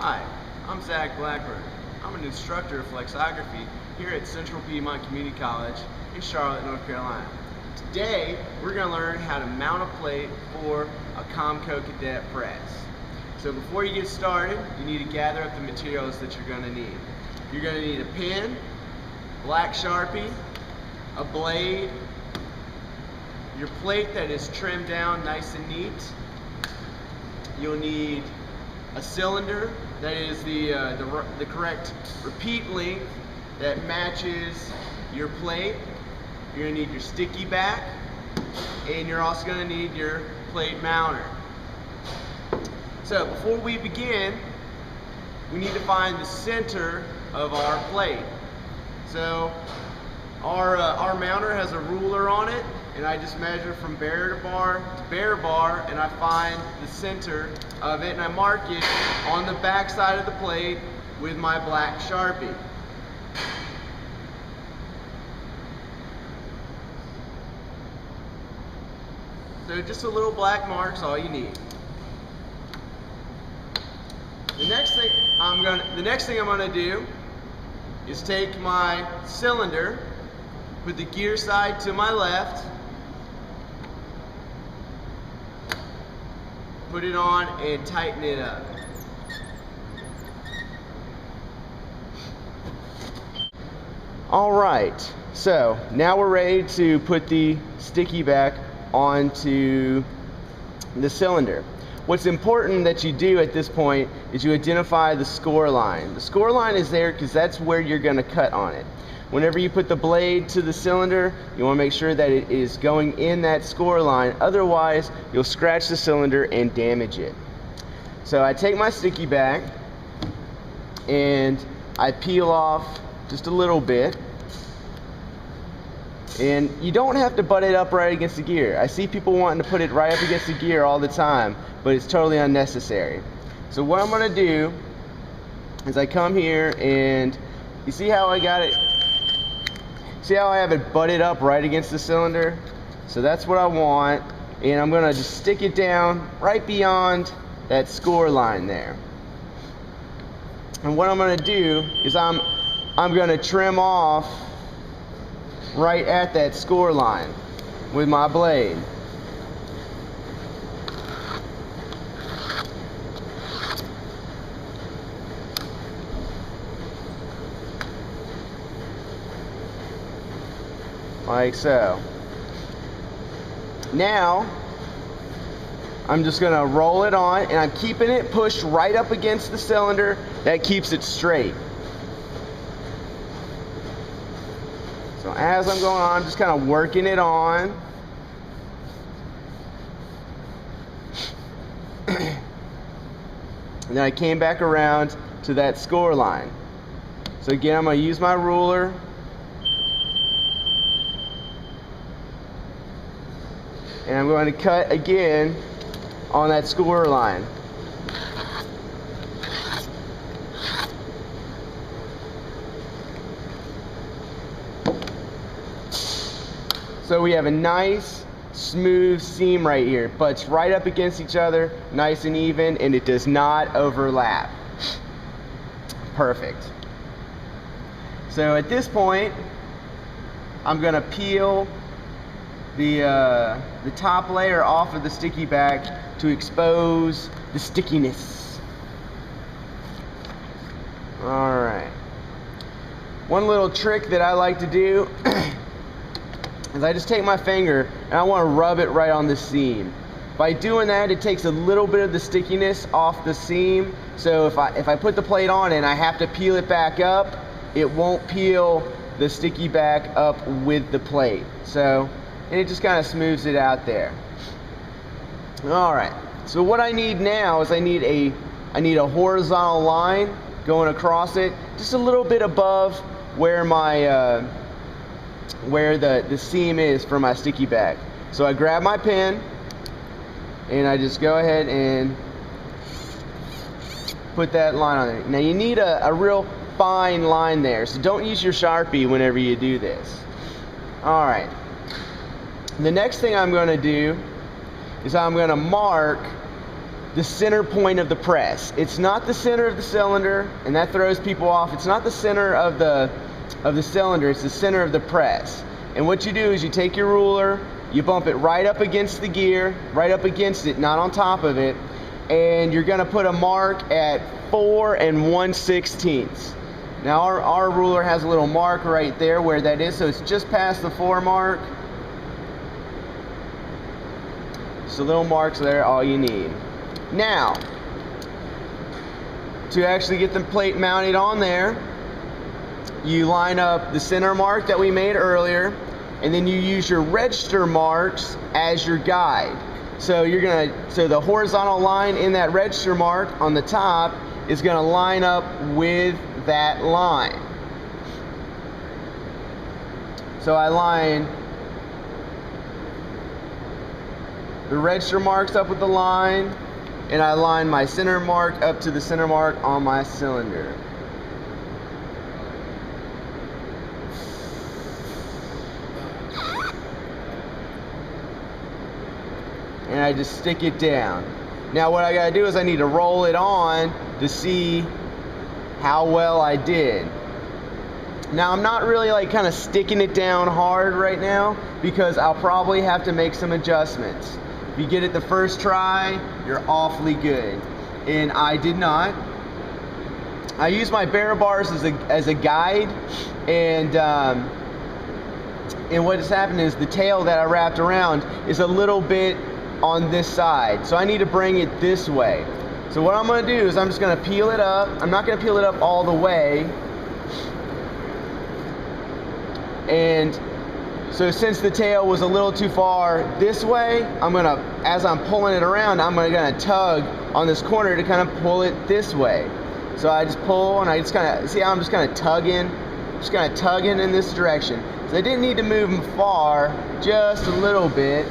Hi, I'm Zach Blackburn. I'm an instructor of flexography here at Central Piedmont Community College in Charlotte, North Carolina. Today, we're going to learn how to mount a plate for a Comco Cadet press. So before you get started, you need to gather up the materials that you're going to need. You're going to need a pen, black Sharpie, a blade, your plate that is trimmed down nice and neat. You'll need a cylinder that is the correct repeat length that matches your plate. You're going to need your sticky back, and you're also going to need your plate mounter. So before we begin, we need to find the center of our plate. So our mounter has a ruler on it, and I just measure from bare bar to bare bar, and I find the center of it, and I mark it on the back side of the plate with my black Sharpie. So just a little black mark's all you need. The next thing I'm gonna do is take my cylinder, put the gear side to my left, put it on and tighten it up. All right, so now we're ready to put the sticky back onto the cylinder. What's important that you do at this point is you identify the score line. The score line is there because that's where you're going to cut on it. Whenever you put the blade to the cylinder, you want to make sure that it is going in that score line. Otherwise, you'll scratch the cylinder and damage it. So I take my sticky back and I peel off just a little bit. And you don't have to butt it up right against the gear. I see people wanting to put it right up against the gear all the time, but it's totally unnecessary. So what I'm going to do is I come here, and you see how I got it? See how I have it butted up right against the cylinder? So that's what I want, and I'm going to just stick it down right beyond that score line there. And what I'm going to do is I'm going to trim off right at that score line with my blade. Like so. Now I'm just going to roll it on, and I'm keeping it pushed right up against the cylinder. That keeps it straight. So as I'm going on, I'm just kind of working it on. And then I came back around to that score line. So again, I'm going to use my ruler. And I'm going to cut again on that score line. So we have a nice smooth seam right here. It butts right up against each other, nice and even, and it does not overlap. Perfect. So at this point, I'm going to peel the top layer off of the sticky back to expose the stickiness. All right. One little trick that I like to do is I just take my finger and I want to rub it right on the seam. By doing that, it takes a little bit of the stickiness off the seam. So if I put the plate on and I have to peel it back up, it won't peel the sticky back up with the plate. So, and it just kind of smooths it out there. All right. So what I need now is I need a horizontal line going across it, just a little bit above where my where the seam is for my sticky back. So I grab my pen and I just go ahead and put that line on there. Now you need a real fine line there, so don't use your Sharpie whenever you do this. Alright, the next thing I'm going to do is I'm going to mark the center point of the press. It's not the center of the cylinder, and that throws people off. It's not the center of the cylinder, it's the center of the press. And what you do is you take your ruler, you bump it right up against the gear, right up against it, not on top of it, and you're gonna put a mark at 4 1/16. Now our ruler has a little mark right there where that is, so it's just past the 4 mark. So little marks there, all you need. Now, to actually get the plate mounted on there, you line up the center mark that we made earlier, and then you use your register marks as your guide. So so the horizontal line in that register mark on the top is gonna line up with that line. So I line the register marks up with the line, and I line my center mark up to the center mark on my cylinder. And I just stick it down. Now what I gotta do is I need to roll it on to see how well I did. Now I'm not really like kind of sticking it down hard right now because I'll probably have to make some adjustments. If you get it the first try, you're awfully good. And I did not. I use my barrel bars as a guide, and what has happened is the tail that I wrapped around is a little bit on this side, so I need to bring it this way. So what I'm going to do is I'm just going to peel it up. I'm not going to peel it up all the way, and so since the tail was a little too far this way, I'm going to, as I'm pulling it around, I'm going to tug on this corner to kind of pull it this way. So I just pull, and I just kind of, see how I'm just kind of tugging in this direction. So I didn't need to move them far, just a little bit.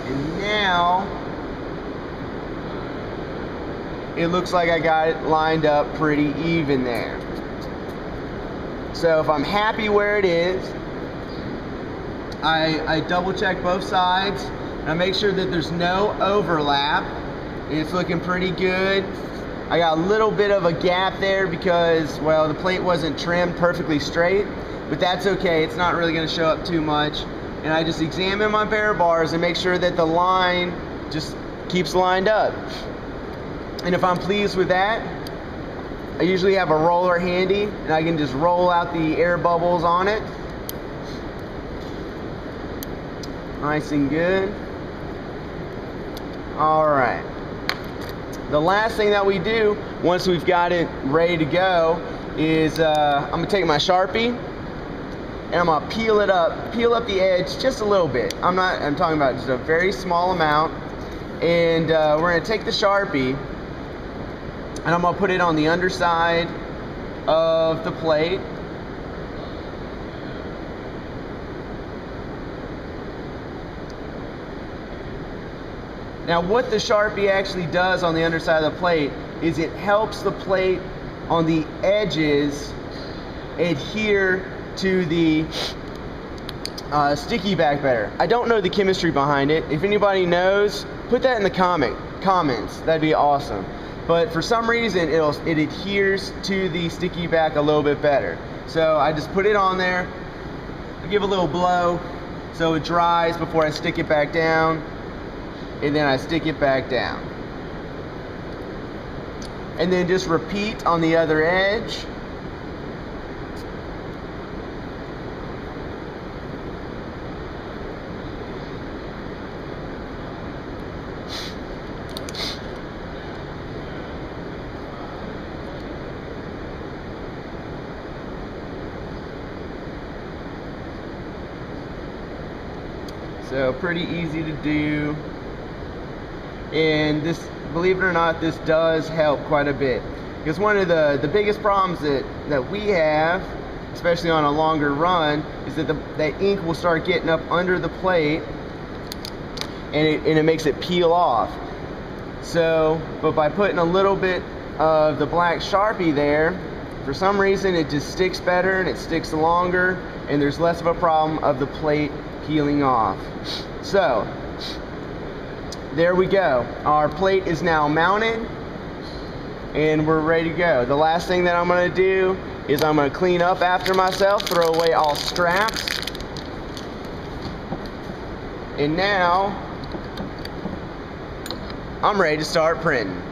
And now it looks like I got it lined up pretty even there. So if I'm happy where it is, I double check both sides, and I make sure that there's no overlap. It's looking pretty good. I got a little bit of a gap there because, well, the plate wasn't trimmed perfectly straight, but that's okay. It's not really going to show up too much. And I just examine my barrel bars and make sure that the line just keeps lined up. And if I'm pleased with that, I usually have a roller handy, and I can just roll out the air bubbles on it. Nice and good. All right. The last thing that we do once we've got it ready to go is I'm gonna take my Sharpie, and I'm gonna peel up the edge just a little bit. I'm talking about just a very small amount. And we're gonna take the Sharpie, and I'm gonna put it on the underside of the plate. Now what the Sharpie actually does on the underside of the plate is it helps the plate on the edges adhere to the sticky back better. I don't know the chemistry behind it. If anybody knows, put that in the comments. That'd be awesome. But for some reason it adheres to the sticky back a little bit better. So I just put it on there, I give a little blow so it dries before I stick it back down, and then I stick it back down. And then just repeat on the other edge. So pretty easy to do. And this, believe it or not, this does help quite a bit. Because one of the biggest problems that we have, especially on a longer run, is that that ink will start getting up under the plate, and it makes it peel off. So, but by putting a little bit of the black Sharpie there, for some reason it just sticks better and it sticks longer, and there's less of a problem of the plate peeling off. So there we go. Our plate is now mounted and we're ready to go. The last thing that I'm going to do is I'm going to clean up after myself, throw away all scraps. And now I'm ready to start printing.